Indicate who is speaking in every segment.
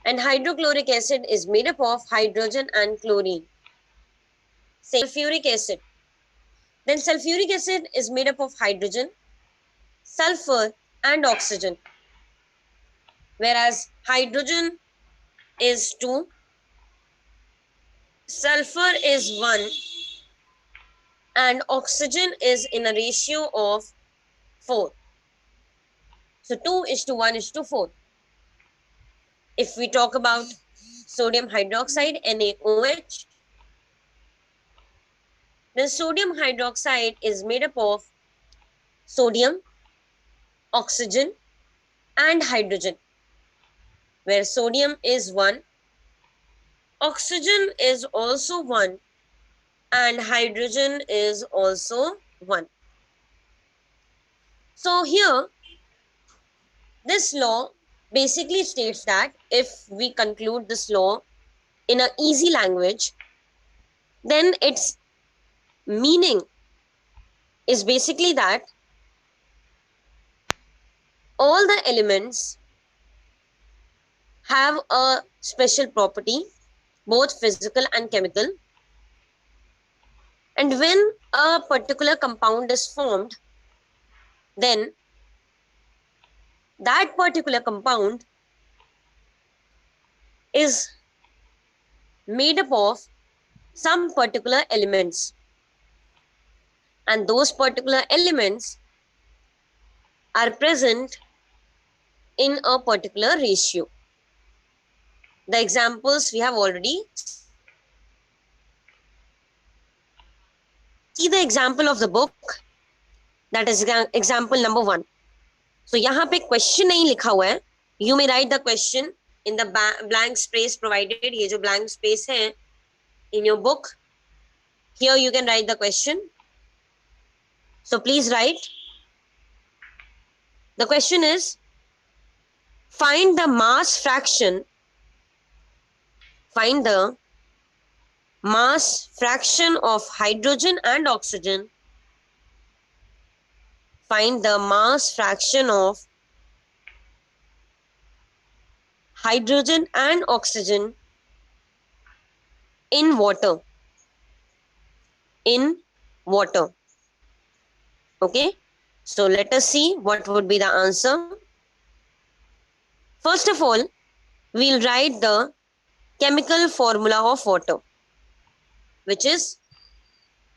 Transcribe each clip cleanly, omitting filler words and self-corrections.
Speaker 1: And hydrochloric acid is made up of hydrogen and chlorine. Sulfuric acid. Then sulfuric acid is made up of hydrogen, sulfur and oxygen. Whereas hydrogen is 2, sulfur is 1, and oxygen is in a ratio of 4. So 2:1:4. If we talk about sodium hydroxide, NaOH, then sodium hydroxide is made up of sodium, oxygen and hydrogen, where sodium is 1, oxygen is also 1, and hydrogen is also 1. So here, this law basically states that if we conclude this law in an easy language, then its meaning is basically that all the elements have a special property, both physical and chemical. And when a particular compound is formed, then that particular compound is made up of some particular elements. And those particular elements are present in a particular ratio. The examples we have already seen. See the example of the book, that is example number 1. So यहाँ पे question नहीं लिखा हुआ है. You may write the question in the blank space provided. ये जो blank space है in your book, here you can write the question. So please write. The question is, find the mass fraction of hydrogen and oxygen. Find the mass fraction of hydrogen and oxygen in water. In water. Okay. So let us see what would be the answer. First of all, we'll write the chemical formula of water, which is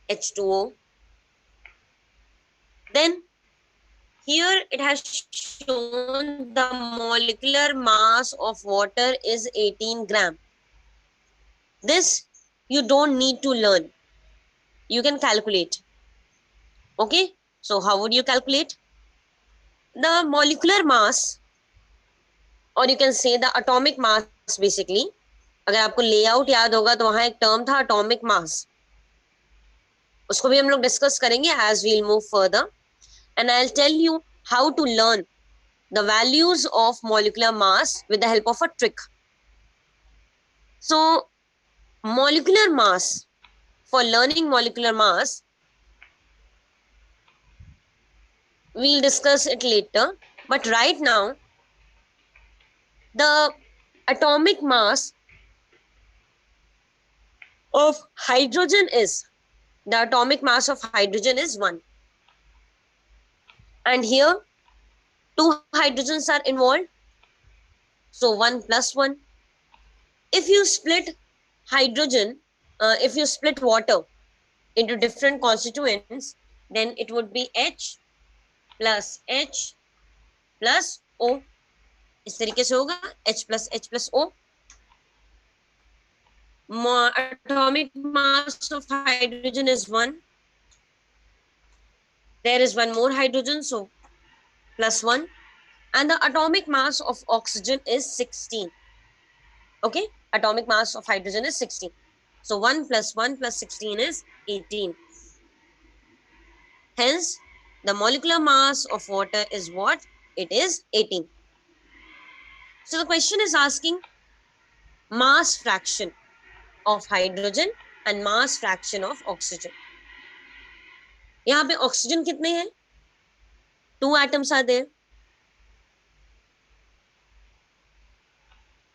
Speaker 1: H2O. Then here it has shown the molecular mass of water is 18 gram. This you don't need to learn. You can calculate. Okay. So how would you calculate? The molecular mass, or you can say the atomic mass basically. अगर आपको layout याद होगा तो वहां एक term था atomic mass. उसको भी हम लोग डिस्कस करेंगे as we'll move further. And I'll tell you how to learn the values of molecular mass with the help of a trick. So molecular mass, for learning molecular mass, we'll discuss it later. But right now, the atomic mass of hydrogen is 1. And here 2 hydrogens are involved. So 1 plus 1. If you split hydrogen, if you split water into different constituents, then it would be H plus O. इस तरीके से होगा H plus O. Atomic mass of hydrogen is 1. There is one more hydrogen, so plus 1. And the atomic mass of oxygen is 16. Okay, atomic mass of hydrogen is 16. So 1 plus 1 plus 16 is 18. Hence, the molecular mass of water is what? It is 18. So the question is asking mass fraction of hydrogen and mass fraction of oxygen. यहाँ पे oxygen कितने हैं? 2 atoms are there.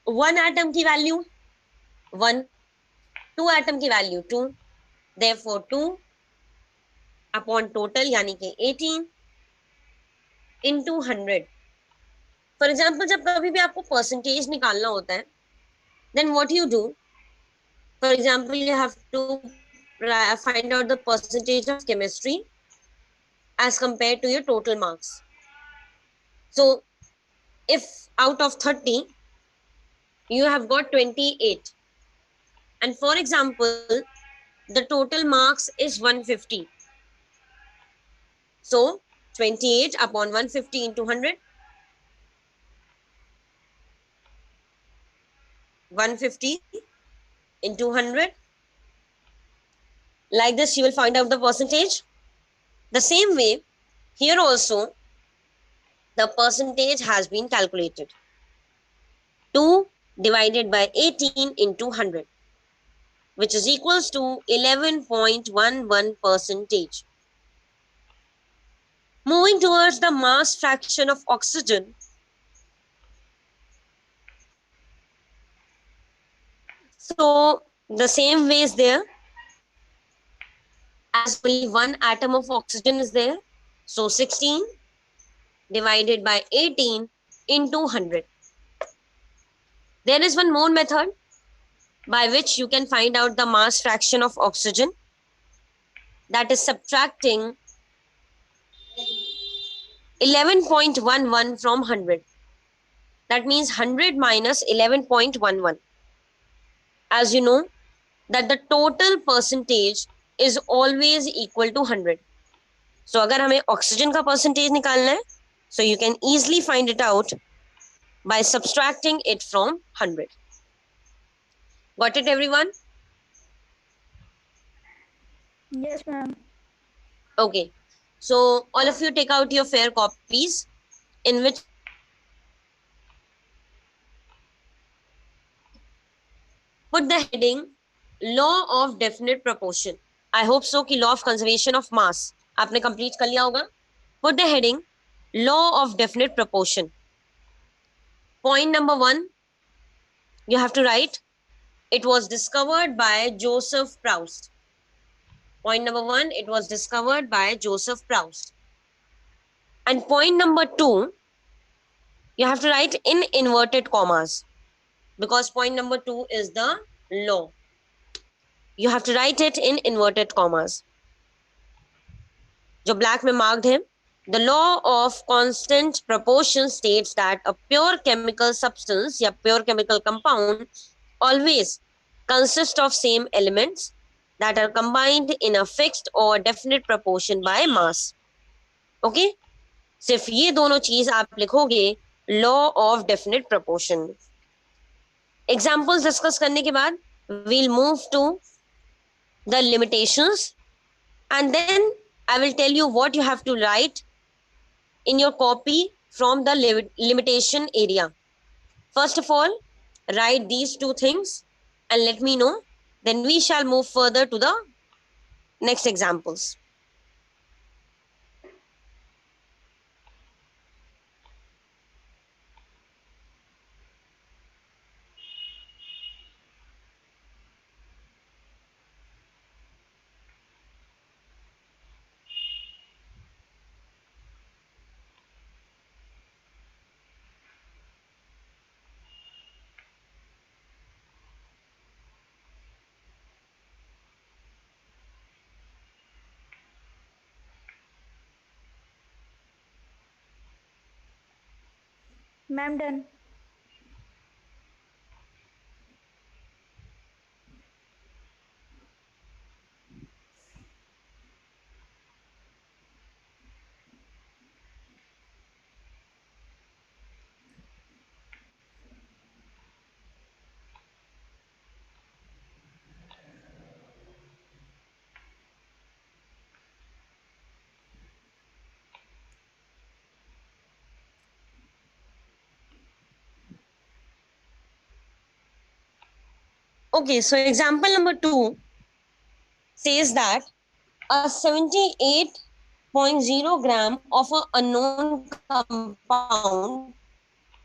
Speaker 1: 1 atom की value 1, 2 atom की value 2, therefore 2 upon total यानी कि 18 into 100. For example जब कभी भी आपको परसेंटेज निकालना होता है, then what you do, for example you have to find out the percentage of chemistry as compared to your total marks. So if out of 30 you have got 28, and for example the total marks is 150, so 28 upon 150 into 100, 150 into 100, like this you will find out the percentage. The same way here also the percentage has been calculated. 2 divided by 18 into 100, which is equals to 11.11 percentage. Moving towards the mass fraction of oxygen, so the same way is there, as only one atom of oxygen is there. So 16 divided by 18 into 100. There is one more method by which you can find out the mass fraction of oxygen, that is subtracting 11.11 from 100. That means 100 minus 11.11. As you know that the total percentage is always equal to 100. So अगर हमें oxygen का percentage निकालना है, so you can easily find it out by subtracting it from 100. Got it, everyone?
Speaker 2: Yes, ma'am.
Speaker 1: Okay. So all of you take out your fair copies in which put the heading law of definite proportion. I hope so कि law of conservation of mass आपने complete कर लिया होगा. Put the heading law of definite proportion. Point number 1, you have to write, it was discovered by Joseph Proust. Point number 1, it was discovered by Joseph Proust. And point number 2, you have to write in inverted commas, because point number 2 is the law. You have to write it in inverted commas. जो black में marked है, the law of constant proportion states that a pure chemical substance या pure chemical compound always consists of same elements that are combined in a fixed or definite proportion by mass. Okay? सिर्फ ये दोनों चीज आप लिखोगे law of definite proportion. Examples discuss करने के बाद we'll move to the limitations, and then I will tell you what you have to write in your copy from the limitation area. First of all, write these two things and let me know. Then we shall move further to the next examples.
Speaker 2: Ma'am, done.
Speaker 1: Okay, so example number 2 says that a 78.0 gram of a unknown compound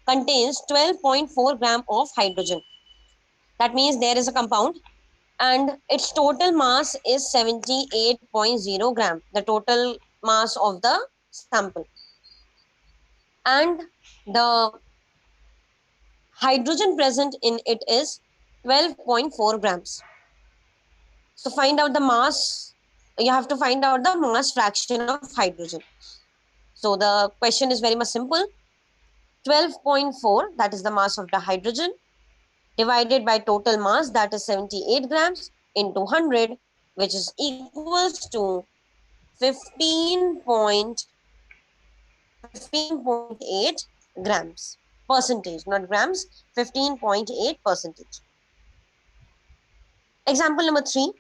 Speaker 1: contains 12.4 gram of hydrogen. That means there is a compound and its total mass is 78.0 gram, the total mass of the sample. And the hydrogen present in it is 12.4 grams. So find out the mass, you have to find out the mass fraction of hydrogen. So the question is very much simple. 12.4, that is the mass of the hydrogen, divided by total mass, that is 78 grams, into 100, which is equals to 15.8 grams. Percentage, not grams, 15.8%. Example number 3.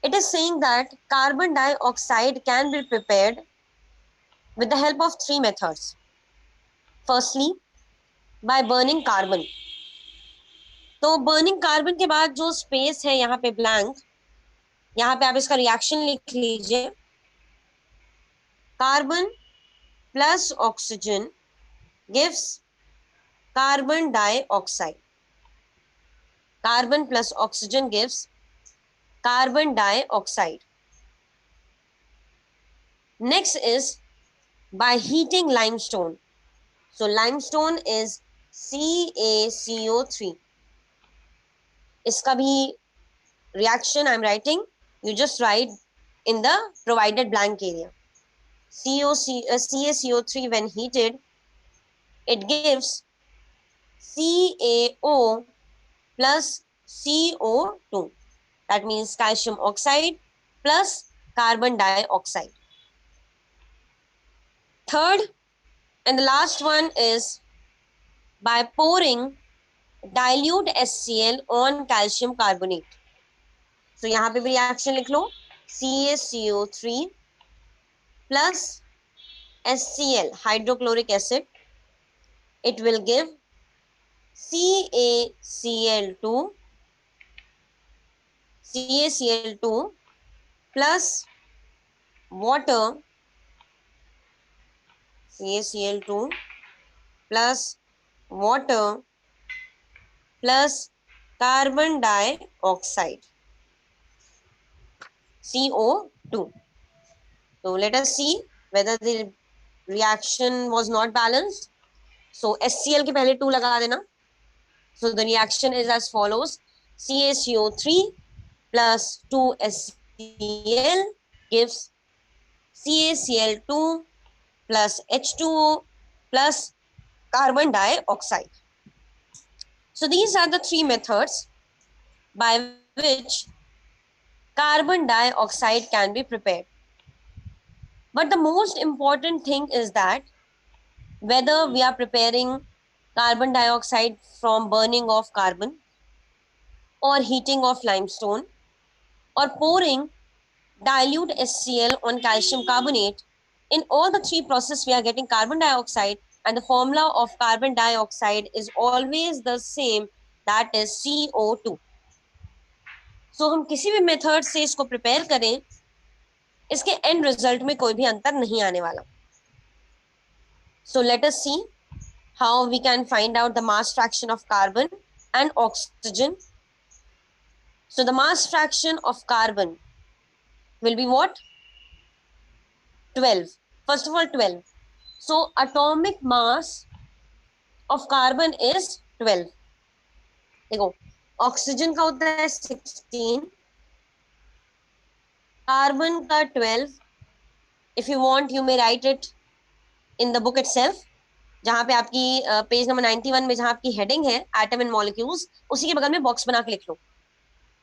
Speaker 1: It is saying that carbon dioxide can be prepared with the help of 3 methods. Firstly, by burning carbon. तो burning carbon के बाद जो space है यहाँ पे blank, यहाँ पे आप इसका रिएक्शन लिख लीजिए. Carbon plus oxygen gives carbon dioxide. Carbon plus oxygen gives carbon dioxide. Next is by heating limestone. So limestone is CaCO3. इसका भी reaction I'm writing. You just write in the provided blank area. CaCO3 when heated, it gives CaO plus CO2. That means calcium oxide plus carbon dioxide. Third and the last one is by pouring dilute HCl on calcium carbonate. So यहाँ पे भी reaction लिख लो. CaCO3 plus HCl, hydrochloric acid. It will give CaCl2 plus water, CaCl2 plus water plus carbon dioxide, CO2. So let us see whether the reaction was not balanced. So HCl के पहले 2 लगा देना. So the reaction is as follows. CaCO3 plus 2HCl gives CaCl2 plus H2O plus carbon dioxide. So these are the 3 methods by which carbon dioxide can be prepared. But the most important thing is that whether we are preparing carbon dioxide from burning of carbon or heating of limestone or pouring dilute HCl on calcium carbonate, in all the 3 processes we are getting carbon dioxide, and the formula of carbon dioxide is always the same, that is CO2. So हम किसी भी method से इसको prepare करें, इसके and result में कोई भी अंतर नहीं आने वाला. So let us see how we can find out the mass fraction of carbon and oxygen. So the mass fraction of carbon will be what? 12. First of all, 12. So atomic mass of carbon is 12. देखो, oxygen का होता है 16, carbon का 12. If you want, you may write it in the book itself. जहाँ पे आपकी page number 91 में जहाँ आपकी हेडिंग है एटम एंड मॉलिक्यूल्स, उसी के बगल में बॉक्स बना के लिख लो.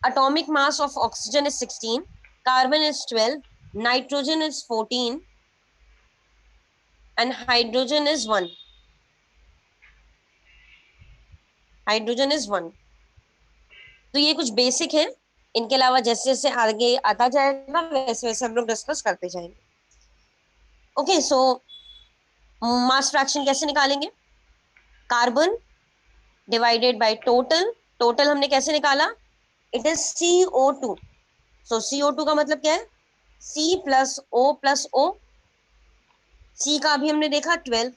Speaker 1: Atomic mass of oxygen is 16, carbon is 12, nitrogen is 14, and hydrogen is 1. Hydrogen is 1. तो ये कुछ बेसिक है. इनके अलावा जैसे जैसे आगे आता जाएगा वैसे वैसे हम लोग डिस्कस करते जाएंगे. ओके, सो मास फ्रैक्शन कैसे निकालेंगे? Carbon divided by total. Total हमने कैसे निकाला? It is CO2. So CO2 का मतलब क्या है? C plus O plus O. C का अभी हमने देखा 12.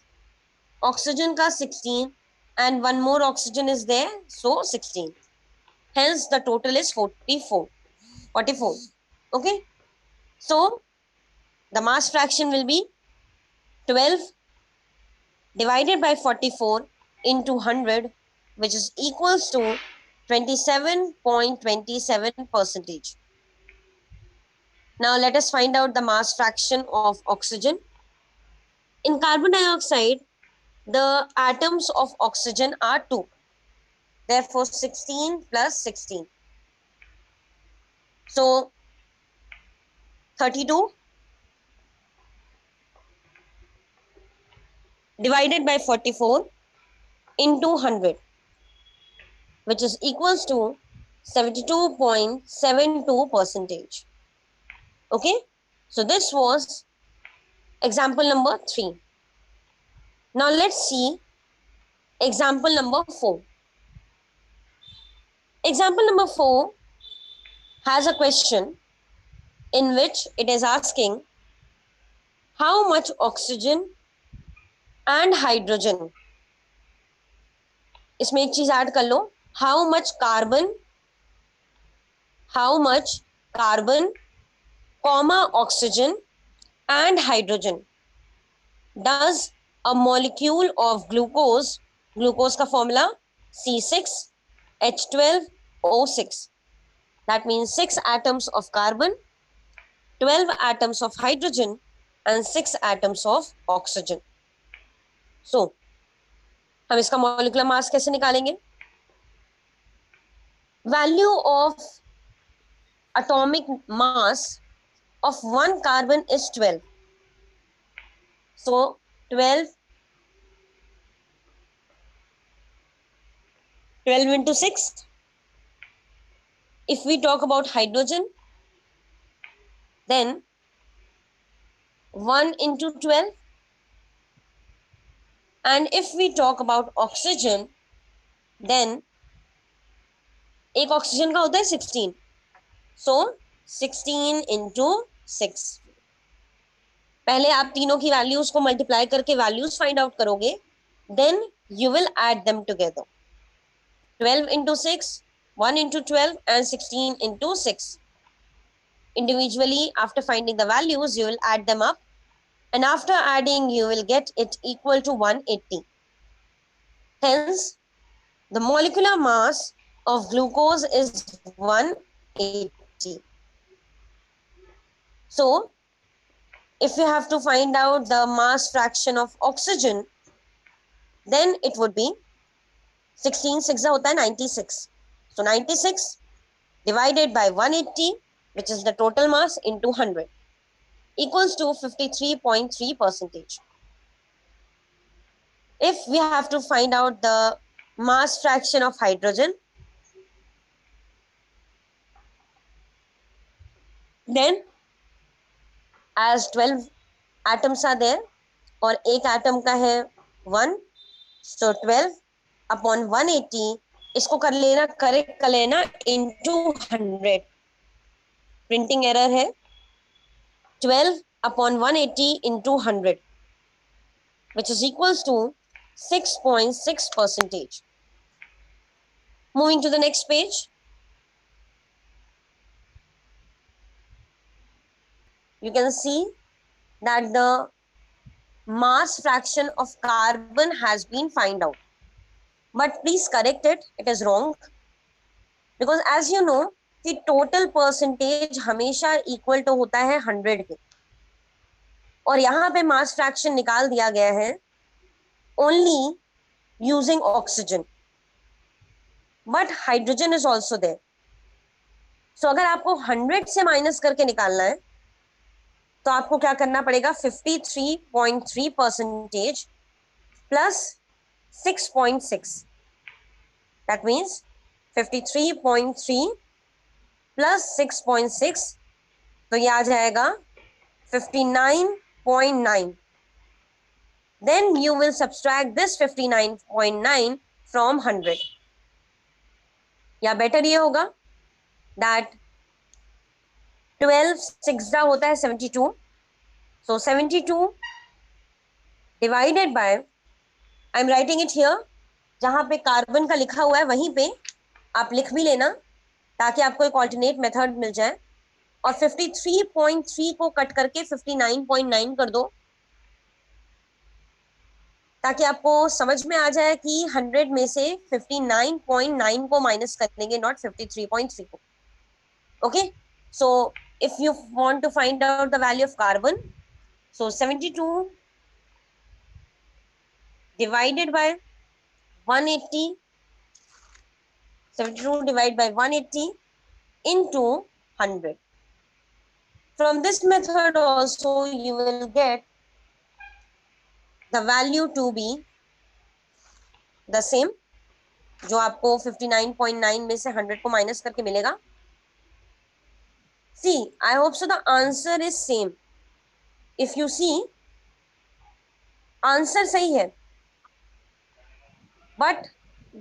Speaker 1: oxygen ka 16 and one more oxygen is there, so 16. Hence the total is 44. Okay, so the mass fraction will be 12 divided by 44 into 100, which is equals to 27.27 percentage. Now let us find out the mass fraction of oxygen. In carbon dioxide, the atoms of oxygen are 2. Therefore, 16 plus 16. So, 32 divided by 44 into 100, which is equals to 72.72 percentage. Okay, so this was example number 3. Now let's see example number 4. Example number 4 has a question in which it is asking how much oxygen and hydrogen, इसमें एक चीज add कर लो, how much carbon comma oxygen and hydrogen does a molecule of glucose का formula C6H12O6, that means 6 atoms of carbon, 12 atoms of hydrogen and 6 atoms of oxygen. So हम इसका molecular mass कैसे निकालेंगे? Value of atomic mass of one carbon is 12. So 12 into 6. If we talk about hydrogen, then 1 into 12. And if we talk about oxygen, then एक oxygen का होता है 16. So 16 into 6. पहले आप तीनों की वैल्यूज को मल्टीप्लाई करके वैल्यूज फाइंड आउट करोगे, then you will add them together. 12 into 6, 1 into 12 and 16 into 6. Individually, after finding the values, you will add them up, and after adding you will get it equal to 180. Hence, the molecular mass of glucose is 180. So, if you have to find out the mass fraction of oxygen, then it would be 16 6 होता है 96. So 96 divided by 180, which is the total mass, into 100 equals to 53.3 percentage. If we have to find out the mass fraction of hydrogen, then as 12 atoms are there और एक atom का है 1, so 12 upon 180, इसको कर लेना, correct कर लेना into 100. Printing error है. 12 upon 180 into 100, which is equals to 6.6 percentage. Moving to the next page. You can see that the mass fraction of carbon has been found out. But please correct it, it is wrong. Because as you know, the total percentage हमेशा equal to होता है 100 के. और यहाँ पे mass fraction निकाल दिया गया है only using oxygen. But hydrogen is also there. So अगर आपको 100 से माइनस करके निकालना है, तो आपको क्या करना पड़ेगा? 53.3 percentage plus 6.6. That means 53.3 plus 6.6, तो ये आ जाएगा 59.9. Then you will subtract this 59.9 from 100. या बेटर ये होगा दैट 12 6 होता है 72. So 72 divided by I am writing it here, जहां पे कार्बन का लिखा हुआ है वहीं पे आप लिख भी लेना ताकि आपको एक ऑल्टरनेट मेथड मिल जाए। और 53.3 को कट करके 59.9 कर दो ताकि आपको समझ में आ जाए कि 100 में से 59.9 को माइनस करेंगे, नॉट 53.3 को। Okay, so if you want to find out the value of carbon, so 72 divided by 180, 72 divided by 180 into 100. From this method also you will get the value to be the same, जो आपको 59.9 में से 100 को minus करके मिलेगा। See, I hope so the answer is same. If you see, answer सही है, but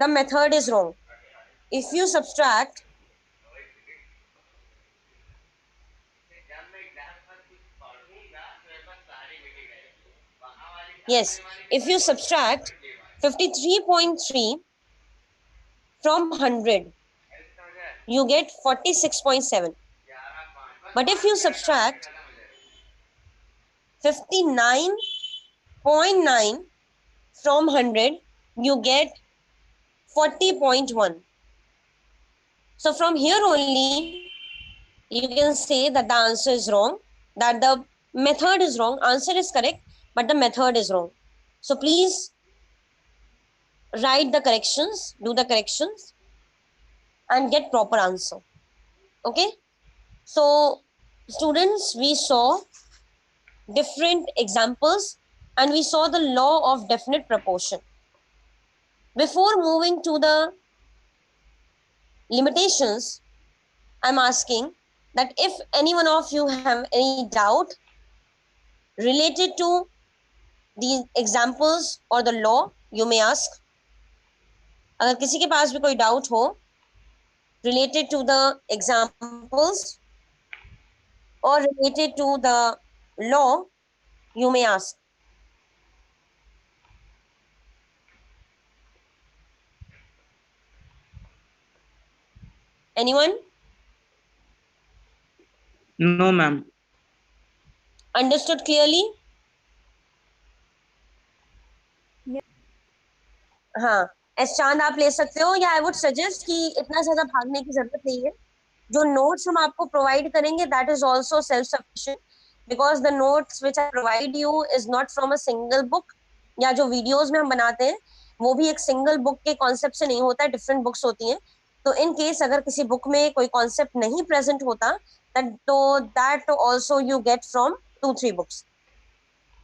Speaker 1: the method is wrong. If you subtract, yes, if you subtract 53.3 from 100, you get 46.7. But if you subtract 59.9 from 100, you get 40.1. So from here only, you can say that the answer is wrong, that the method is wrong. Answer is correct, but the method is wrong. So please write the corrections, do the corrections, and get proper answer. Okay, so students, we saw different examples and we saw the law of definite proportion. Before moving to the limitations, I'm asking that if any one of you have any doubt related to these examples or the law, you may ask. अगर किसी के पास भी कोई doubt हो related to the examples or related to the law, you may ask. Anyone?
Speaker 3: No, ma'am.
Speaker 1: Understood clearly? हाँ, S चांद आप ले सकते हो, या आई वुड सजेस्ट कि इतना ज्यादा भागने की जरूरत नहीं है। जो नोट्स हम आपको प्रोवाइड करेंगे that is also self sufficient, because the notes which I provide you is not from a single book, या जो वीडियोस में हम बनाते हैं वो भी एक सिंगल बुक के कॉन्सेप्ट से नहीं होता है, डिफरेंट बुक्स होती हैं। तो इन केस अगर किसी बुक में कोई कॉन्सेप्ट नहीं प्रेजेंट होता that also you get from 2-3 books.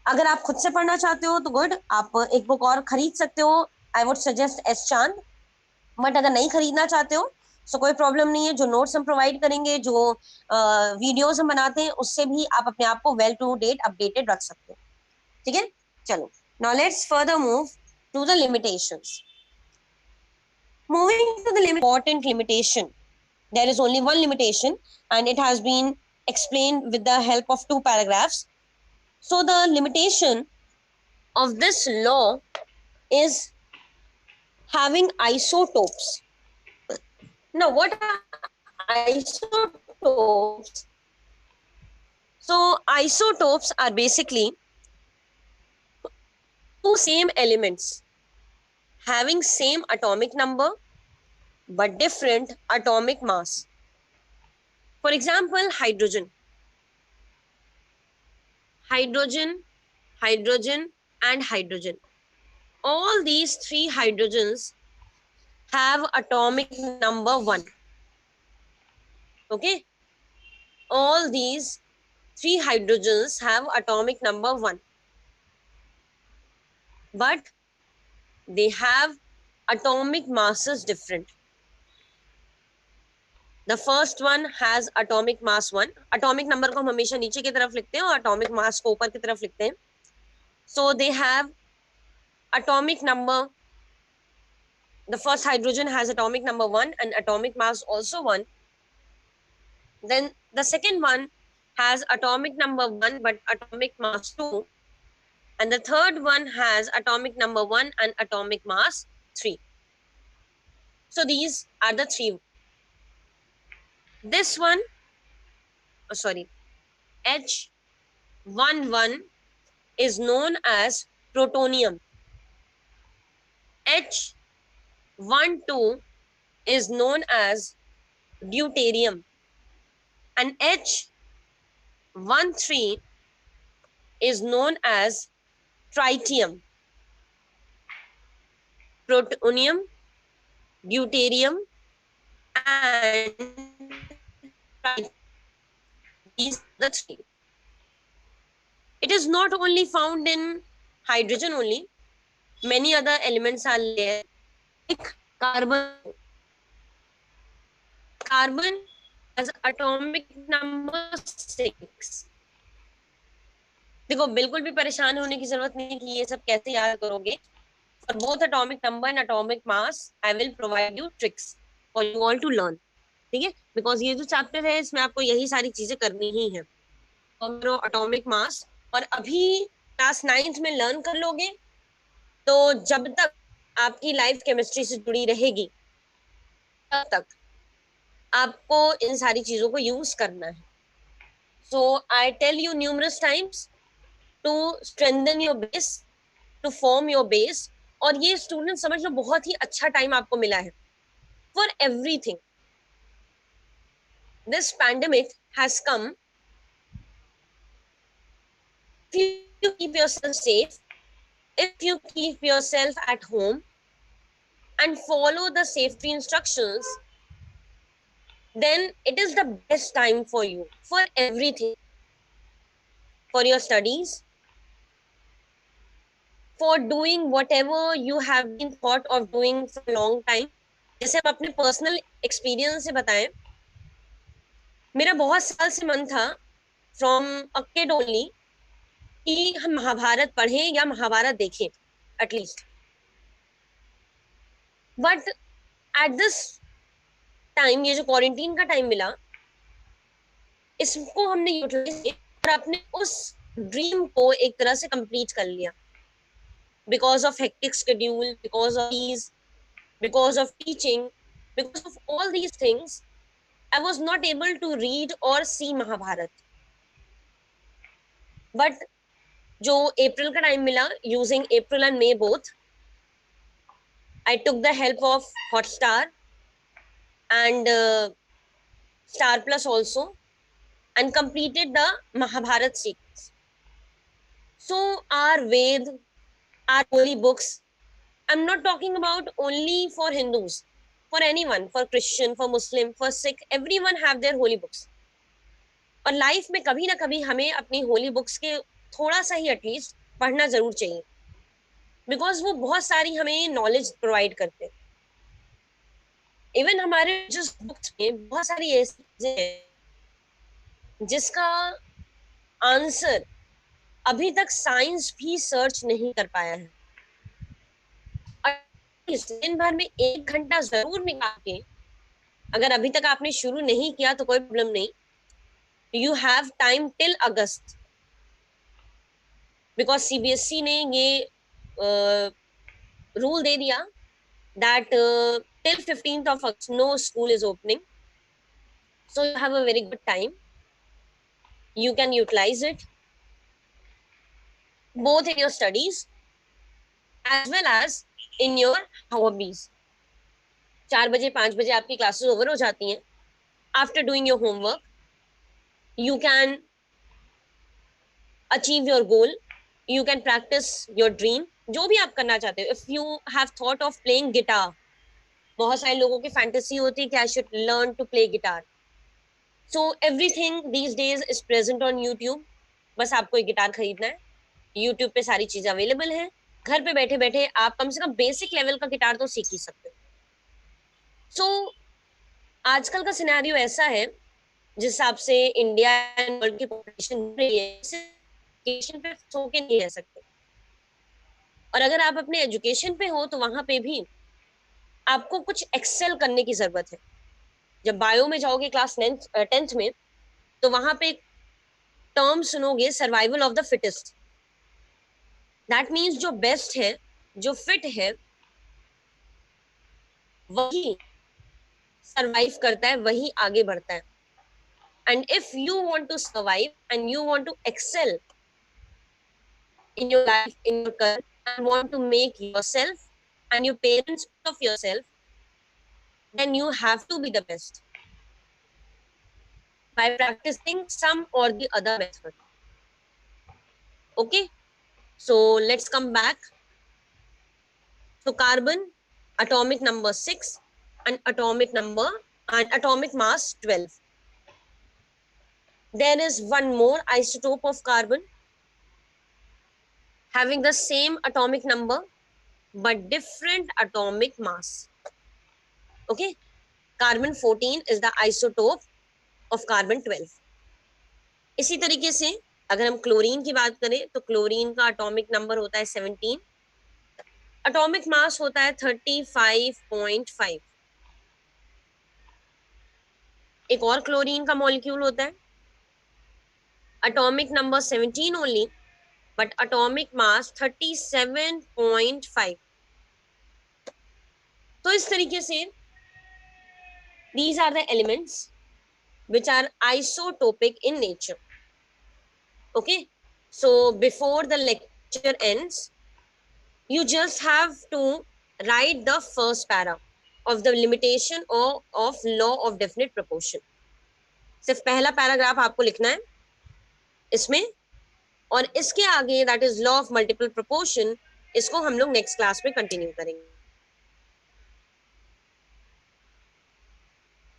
Speaker 1: अगर आप खुद से पढ़ना चाहते हो तो गुड, आप एक बुक और खरीद सकते हो, आई वुड सजेस्ट एस चांद। बट अगर नहीं खरीदना चाहते हो सो कोई प्रॉब्लम नहीं है, जो नोट्स हम प्रोवाइड करेंगे, जो वीडियोस हम बनाते हैं, उससे भी आप अपने आप को वेल टू डेट अपडेटेड रख सकते हो। ठीक है, चलो now let's further move to the limitations. Moving to the important limitation, there is only one limitation and it has been explained with the help of 2 paragraphs. So the limitation of this law is having isotopes. Now, what are isotopes? So, isotopes are basically two same elements having same atomic number but different atomic mass. For example, hydrogen, hydrogen, hydrogen, and hydrogen. All these 3 hydrogens have atomic number 1. Okay, all these 3 hydrogens have atomic number 1, but they have atomic masses different. The first one has atomic mass 1. atomic number को हम हमेशा नीचे की तरफ लिखते हैं और atomic mass को ऊपर की तरफ लिखते हैं. So they have atomic number, the first hydrogen has atomic number 1 and atomic mass also 1. Then the second one has atomic number 1 but atomic mass 2, and the third one has atomic number 1 and atomic mass 3. So these are the three. This one, oh, sorry, H11 is known as protonium. H12 is known as deuterium, and H13 is known as tritium. Protonium, deuterium, and tritium. These are the three. It is not only found in hydrogen only. Many other elements are there, like carbon. Carbon has atomic number 6. देखो बिल्कुल भी परेशान होने की जरूरत नहीं कि ये सब कैसे याद करोगे. For both atomic number and atomic mass, I will provide you tricks for you all to learn. ठीक है, बिकॉज ये जो चैप्टर है इसमें आपको यही सारी चीजें करनी ही है. अटोमिक मास, और अभी क्लास 9th में लर्न कर लोगे तो जब तक आपकी लाइफ केमिस्ट्री से जुड़ी रहेगी तब तक आपको इन सारी चीजों को यूज करना है. So I tell you numerous times to strengthen your base, to form your base. और ये स्टूडेंट समझ लो बहुत ही अच्छा टाइम आपको मिला है for everything. This pandemic has come. If you keep yourself safe, if you keep yourself at home and follow the safety instructions, then it is the best time for you, for everything, for your studies, for doing whatever you have been thought of doing for a long time. जैसे हम अपने personal experience से बताएं, मेरा बहुत साल से मन था फ्रॉम अ किड ओनली कि हम महाभारत पढ़ें या महाभारत देखें at least. But at this time, ये जो क्वारंटीन का टाइम मिला, इसको हमने यूटिलाइज किया और अपने उस ड्रीम को एक तरह से कंप्लीट कर लिया. Because of hectic schedule, because of these, because of teaching, because of all these things, I was not able to read or see Mahabharat. But जो अप्रैल का टाइम मिला, using April and May both, I took the help of Hotstar and Star Plus also, and completed the Mahabharat series. So our Ved, our holy books, I'm not talking about only for Hindus, for anyone, for Christian, for Muslim, for Sikh, everyone have their holy books. और life में कभी ना कभी हमें अपनी holy books के थोड़ा सा ही एटलीस्ट पढ़ना जरूर चाहिए, बिकॉज वो बहुत सारी हमें नॉलेज प्रोवाइड करते हैं. इवन हमारे जो बुक्स में बहुत सारी ऐसी चीजें हैं जिसका आंसर अभी तक साइंस भी सर्च नहीं कर पाया है. दिन भर में 1 घंटा जरूर निकाल के, अगर अभी तक आपने शुरू नहीं किया तो कोई प्रॉब्लम नहीं, you have time till August. Because CBSE ने ये रूल दे दिया that till 15th of August no school is opening, so you have a very good time. You can utilize it both in your studies as well as in your hobbies. 4 बजे 5 बजे आपकी classes over हो जाती हैं. After doing your homework you can achieve your goal, you can practice your dream, जो भी आप करना चाहते हो. If you have thought of playing guitar, बहुत सारे लोगों की फैंटेसी होती है कि I should learn to play guitar. So everything these days is present on YouTube. बस आपको एक गिटार खरीदना है, YouTube पे सारी चीजें अवेलेबल हैं. घर पे बैठे बैठे आप कम से कम बेसिक लेवल का गिटार तो सीख ही सकते हो. So आजकल का सिनेरियो ऐसा है जिस हिसाब से इंडिया एंड वर्ल्ड की पॉपुलेशन रही है, एजुकेशन पे सो के नहीं रह सकते. और अगर आप अपने एजुकेशन पे हो तो वहां पे भी आपको कुछ एक्सेल करने की जरूरत है. जब बायो में जाओगे क्लास 10th में, तो वहां पे टर्म सुनोगे survival of the fittest. That means जो बेस्ट है, जो फिट है, वही सरवाइव करता है, वही आगे बढ़ता है. And if you want to survive and you want to excel in your life, in your career, and want to make yourself and your parents proud of yourself, then you have to be the best by practicing some or the other method. Okay, so let's come back. So carbon, atomic number 6 and atomic mass 12. There is one more isotope of carbon having the same atomic number but different atomic mass. Okay, carbon 14 is the isotope of carbon 12. इसी तरीके से अगर हम chlorine की बात करें तो chlorine का एटॉमिक नंबर होता है 17, एटॉमिक मास होता है 35.5. एक और क्लोरीन का मॉलिक्यूल होता है, atomic number 17 only but atomic mass 37.5. तो इस तरीके से these are the elements which are isotopic in nature. Okay, so before the lecture ends, you just have to write the first para of the limitation of law of definite proportion. सिर्फ पहला paragraph आपको लिखना है इसमें, और इसके आगे that is law of multiple proportion, इसको हम लोग नेक्स्ट क्लास में कंटिन्यू करेंगे.